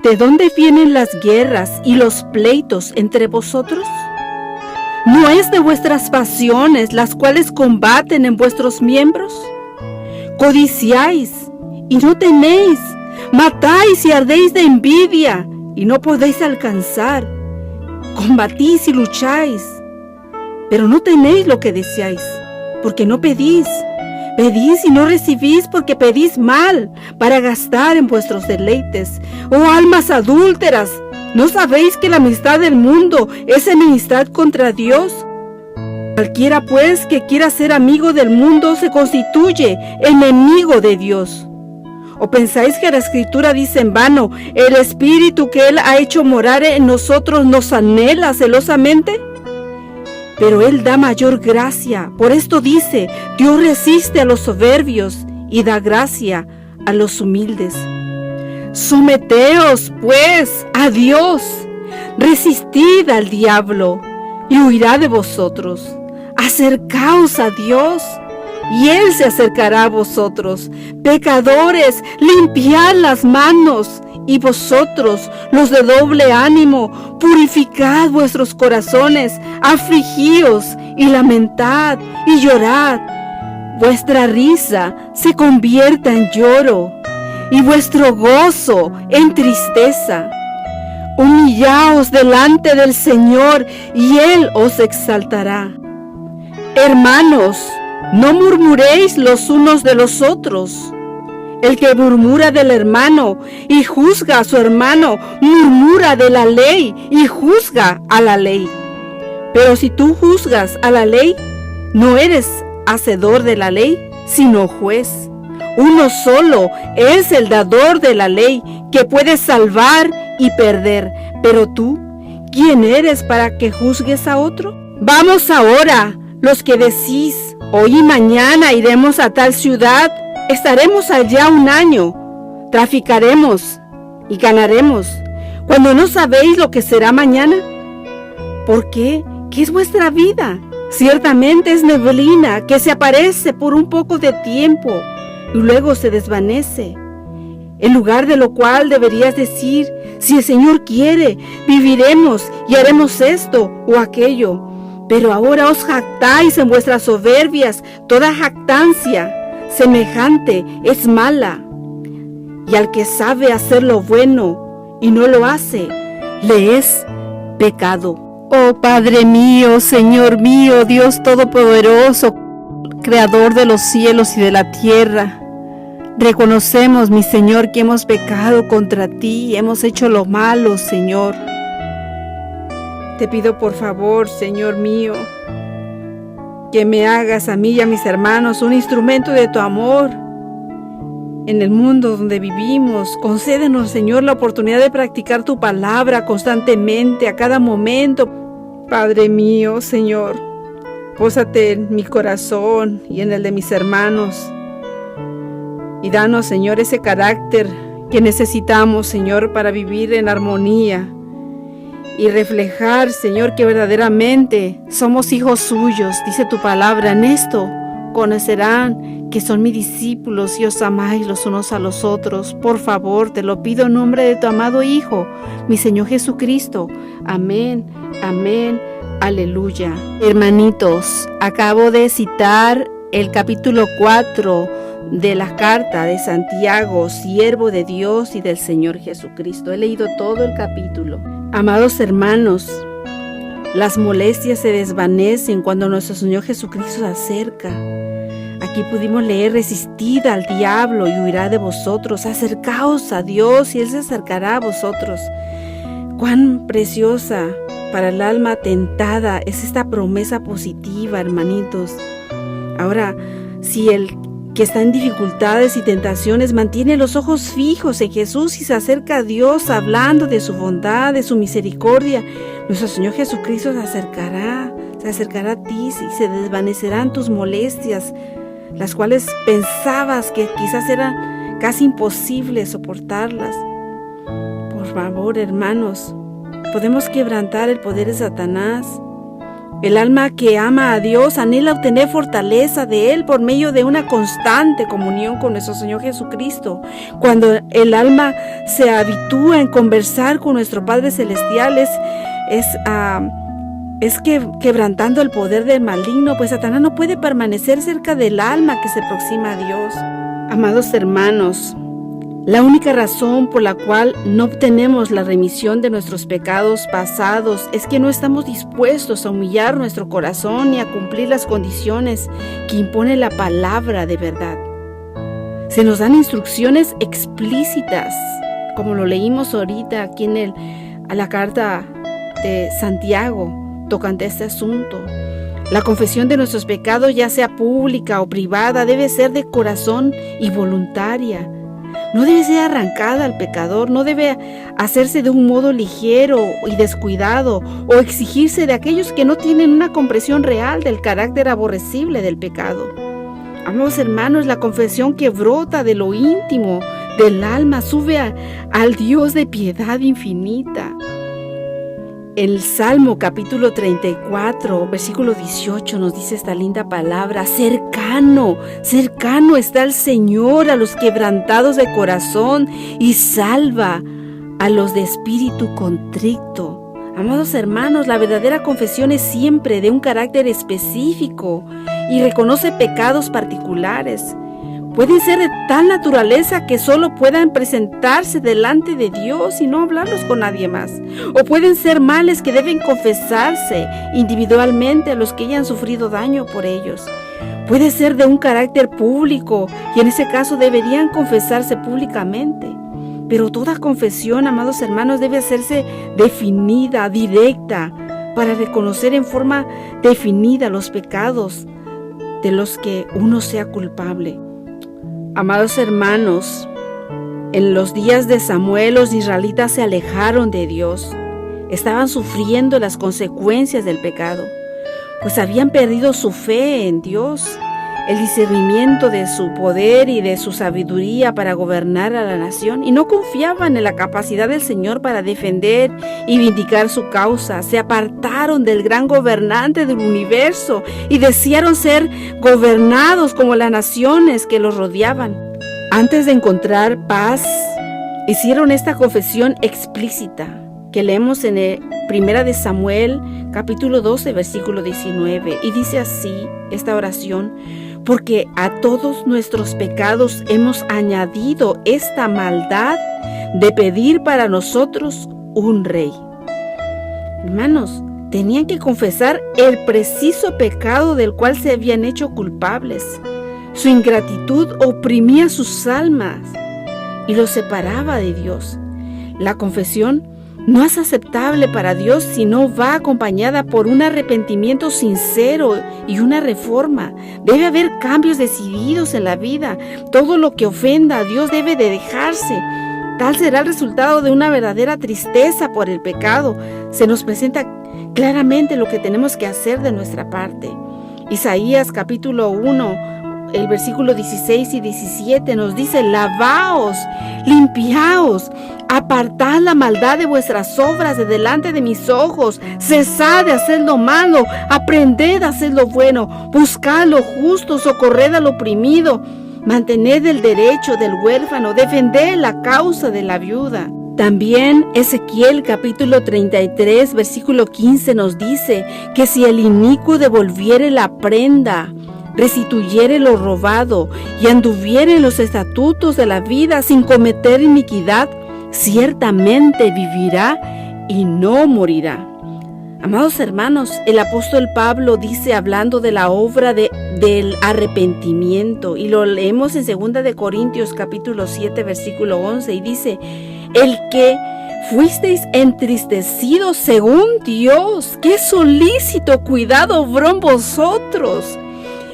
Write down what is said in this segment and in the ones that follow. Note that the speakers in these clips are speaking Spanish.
¿De dónde vienen las guerras y los pleitos entre vosotros? ¿No es de vuestras pasiones las cuales combaten en vuestros miembros? Codiciáis y no tenéis, matáis y ardéis de envidia y no podéis alcanzar. Combatís y lucháis, pero no tenéis lo que deseáis, porque no pedís. Pedís y no recibís porque pedís mal, para gastar en vuestros deleites. ¡Oh almas adúlteras! ¿No sabéis que la amistad del mundo es enemistad contra Dios? Cualquiera pues que quiera ser amigo del mundo se constituye enemigo de Dios. ¿O pensáis que la Escritura dice en vano, el Espíritu que Él ha hecho morar en nosotros nos anhela celosamente? Pero Él da mayor gracia. Por esto dice, Dios resiste a los soberbios y da gracia a los humildes. Someteos, pues, a Dios. Resistid al diablo y huirá de vosotros. Acercaos a Dios y Él se acercará a vosotros. Pecadores, limpiad las manos. Y vosotros, los de doble ánimo, purificad vuestros corazones, afligíos y lamentad y llorad. Vuestra risa se convierta en lloro y vuestro gozo en tristeza. Humillaos delante del Señor y Él os exaltará. Hermanos, no murmuréis los unos de los otros. El que murmura del hermano y juzga a su hermano, murmura de la ley y juzga a la ley. Pero si tú juzgas a la ley, no eres hacedor de la ley, sino juez. Uno solo es el dador de la ley, que puede salvar y perder. Pero tú, ¿quién eres para que juzgues a otro? Vamos ahora, los que decís, hoy y mañana iremos a tal ciudad. Estaremos allá un año, traficaremos y ganaremos, cuando no sabéis lo que será mañana. ¿Por qué? ¿Qué es vuestra vida? Ciertamente es neblina que se aparece por un poco de tiempo y luego se desvanece. En lugar de lo cual deberías decir, si el Señor quiere, viviremos y haremos esto o aquello. Pero ahora os jactáis en vuestras soberbias. Toda jactancia semejante es mala, y al que sabe hacer lo bueno y no lo hace, le es pecado. Oh Padre mío, Señor mío, Dios Todopoderoso, Creador de los cielos y de la tierra, reconocemos, mi Señor, que hemos pecado contra ti, hemos hecho lo malo, Señor. Te pido por favor, Señor mío, que me hagas a mí y a mis hermanos un instrumento de tu amor en el mundo donde vivimos. Concédenos, Señor, la oportunidad de practicar tu palabra constantemente, a cada momento. Padre mío, Señor, pósate en mi corazón y en el de mis hermanos. Y danos, Señor, ese carácter que necesitamos, Señor, para vivir en armonía y reflejar, Señor, que verdaderamente somos hijos suyos. Dice tu palabra, en esto conocerán que son mis discípulos y os amáis los unos a los otros. Por favor, te lo pido en nombre de tu amado Hijo, mi Señor Jesucristo. Amén, amén, aleluya. Hermanitos, acabo de citar el capítulo 4 de la carta de Santiago, siervo de Dios y del Señor Jesucristo. He leído todo el capítulo. Amados hermanos, las molestias se desvanecen cuando nuestro Señor Jesucristo se acerca. Aquí pudimos leer, resistid al diablo y huirá de vosotros. Acercaos a Dios y Él se acercará a vosotros. Cuán preciosa para el alma tentada es esta promesa positiva, hermanitos. Ahora, si el que está en dificultades y tentaciones mantiene los ojos fijos en Jesús y se acerca a Dios hablando de su bondad, de su misericordia, nuestro Señor Jesucristo se acercará a ti y se desvanecerán tus molestias, las cuales pensabas que quizás era casi imposible soportarlas. Por favor, hermanos, podemos quebrantar el poder de Satanás El alma que ama a Dios anhela obtener fortaleza de Él por medio de una constante comunión con nuestro Señor Jesucristo. Cuando el alma se habitúa en conversar con nuestro Padre Celestial, es que quebrantando el poder del maligno, pues Satanás no puede permanecer cerca del alma que se aproxima a Dios. Amados hermanos, la única razón por la cual no obtenemos la remisión de nuestros pecados pasados es que no estamos dispuestos a humillar nuestro corazón y a cumplir las condiciones que impone la palabra de verdad. Se nos dan instrucciones explícitas, como lo leímos ahorita aquí a la carta de Santiago, tocante a este asunto. La confesión de nuestros pecados, ya sea pública o privada, debe ser de corazón y voluntaria. No debe ser arrancada al pecador, no debe hacerse de un modo ligero y descuidado o exigirse de aquellos que no tienen una comprensión real del carácter aborrecible del pecado. Amados hermanos, la confesión que brota de lo íntimo del alma sube al Dios de piedad infinita. El Salmo capítulo 34, versículo 18 nos dice esta linda palabra: cercano está el Señor a los quebrantados de corazón y salva a los de espíritu contrito. Amados hermanos, la verdadera confesión es siempre de un carácter específico y reconoce pecados particulares. Pueden ser de tal naturaleza que solo puedan presentarse delante de Dios y no hablarlos con nadie más. O pueden ser males que deben confesarse individualmente a los que hayan sufrido daño por ellos. Puede ser de un carácter público y en ese caso deberían confesarse públicamente. Pero toda confesión, amados hermanos, debe hacerse definida, directa, para reconocer en forma definida los pecados de los que uno sea culpable. Amados hermanos, en los días de Samuel los israelitas se alejaron de Dios. Estaban sufriendo las consecuencias del pecado, pues habían perdido su fe en Dios, el discernimiento de su poder y de su sabiduría para gobernar a la nación, y no confiaban en la capacidad del Señor para defender y vindicar su causa. Se apartaron del gran gobernante del universo y desearon ser gobernados como las naciones que los rodeaban. Antes de encontrar paz, hicieron esta confesión explícita que leemos en Primera de Samuel, capítulo 12, versículo 19, y dice así esta oración: porque a todos nuestros pecados hemos añadido esta maldad de pedir para nosotros un rey. Hermanos, tenían que confesar el preciso pecado del cual se habían hecho culpables. Su ingratitud oprimía sus almas y los separaba de Dios. La confesión no es aceptable para Dios si no va acompañada por un arrepentimiento sincero y una reforma. Debe haber cambios decididos en la vida. Todo lo que ofenda a Dios debe de dejarse. Tal será el resultado de una verdadera tristeza por el pecado. Se nos presenta claramente lo que tenemos que hacer de nuestra parte. Isaías capítulo 1, el versículo 16 y 17 nos dice: lavaos, limpiaos, apartad la maldad de vuestras obras de delante de mis ojos, cesad de hacer lo malo, aprended a hacer lo bueno, buscad lo justo, socorred al oprimido, mantened el derecho del huérfano, defended la causa de la viuda. También Ezequiel capítulo 33 versículo 15 nos dice que si el inicuo devolviere la prenda, restituyere lo robado y anduviere en los estatutos de la vida sin cometer iniquidad, ciertamente vivirá y no morirá. Amados hermanos, el apóstol Pablo dice, hablando de la obra del arrepentimiento, y lo leemos en 2 de Corintios capítulo 7 versículo 11, y dice: el que fuisteis entristecidos según Dios, qué solícito cuidado obró en vosotros.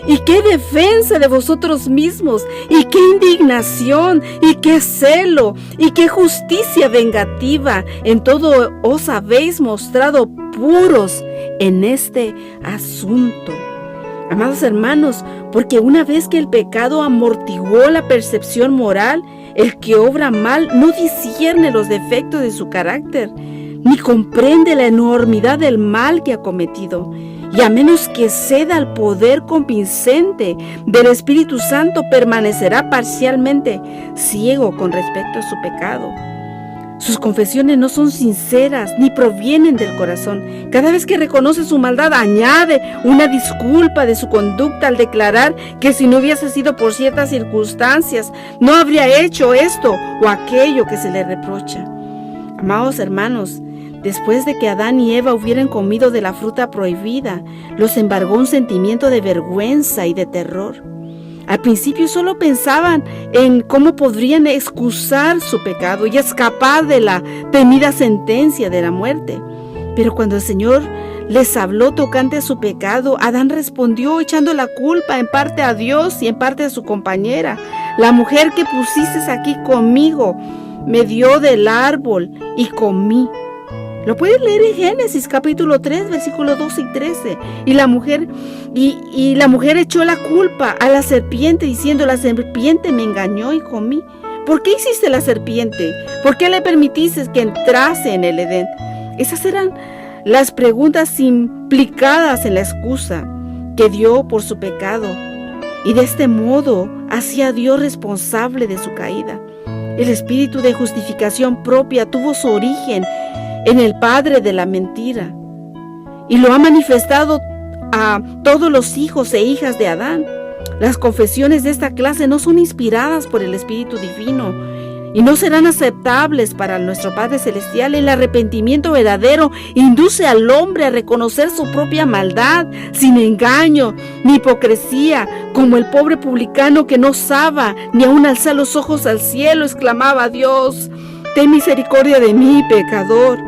Y qué defensa de vosotros mismos, y qué indignación, y qué celo, y qué justicia vengativa. En todo os habéis mostrado puros en este asunto. Amados hermanos, porque una vez que el pecado amortiguó la percepción moral, el que obra mal no discierne los defectos de su carácter, ni comprende la enormidad del mal que ha cometido. y a menos que ceda al poder convincente del Espíritu Santo, permanecerá parcialmente ciego con respecto a su pecado. Sus confesiones no son sinceras ni provienen del corazón. Cada vez que reconoce su maldad, añade una disculpa de su conducta al declarar que si no hubiese sido por ciertas circunstancias, no habría hecho esto o aquello que se le reprocha. Amados hermanos, después de que Adán y Eva hubieran comido de la fruta prohibida, los embargó un sentimiento de vergüenza y de terror. Al principio solo pensaban en cómo podrían excusar su pecado y escapar de la temida sentencia de la muerte. Pero cuando el Señor les habló tocante a su pecado, Adán respondió echando la culpa en parte a Dios y en parte a su compañera. La mujer que pusiste aquí conmigo me dio del árbol y comí. Lo puedes leer en Génesis capítulo 3, versículos 2 y 13. Y la mujer echó la culpa a la serpiente diciendo: la serpiente me engañó y comí. ¿Por qué hiciste la serpiente? ¿Por qué le permitiste que entrase en el Edén? Esas eran las preguntas implicadas en la excusa que dio por su pecado. Y de este modo hacía a Dios responsable de su caída. El espíritu de justificación propia tuvo su origen en el padre de la mentira y lo ha manifestado a todos los hijos e hijas de Adán. Las confesiones de esta clase no son inspiradas por el Espíritu Divino y no serán aceptables para nuestro Padre Celestial. El arrepentimiento verdadero induce al hombre a reconocer su propia maldad, sin engaño ni hipocresía, como el pobre publicano que no osaba ni aun alzar los ojos al cielo, exclamaba: Dios, ten misericordia de mí, pecador.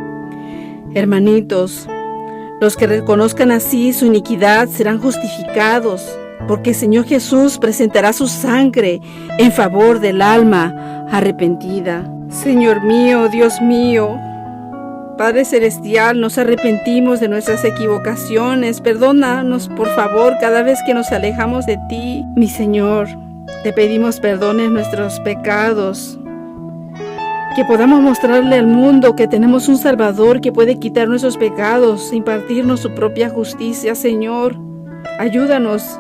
Hermanitos, los que reconozcan así su iniquidad serán justificados, porque el Señor Jesús presentará su sangre en favor del alma arrepentida. Señor mío, Dios mío, Padre Celestial, nos arrepentimos de nuestras equivocaciones. Perdónanos, por favor, cada vez que nos alejamos de ti. Mi Señor, te pedimos perdones nuestros pecados, que podamos mostrarle al mundo que tenemos un Salvador que puede quitar nuestros pecados, impartirnos su propia justicia. Señor, ayúdanos.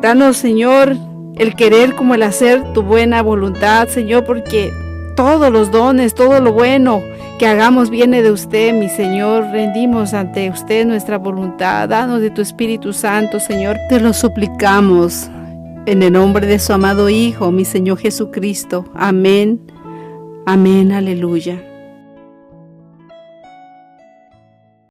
Danos, Señor, el querer como el hacer tu buena voluntad, Señor, porque todos los dones, todo lo bueno que hagamos viene de usted, mi Señor. Rendimos ante usted nuestra voluntad. Danos de tu Espíritu Santo, Señor. Te lo suplicamos en el nombre de su amado Hijo, mi Señor Jesucristo. Amén. Amén, aleluya.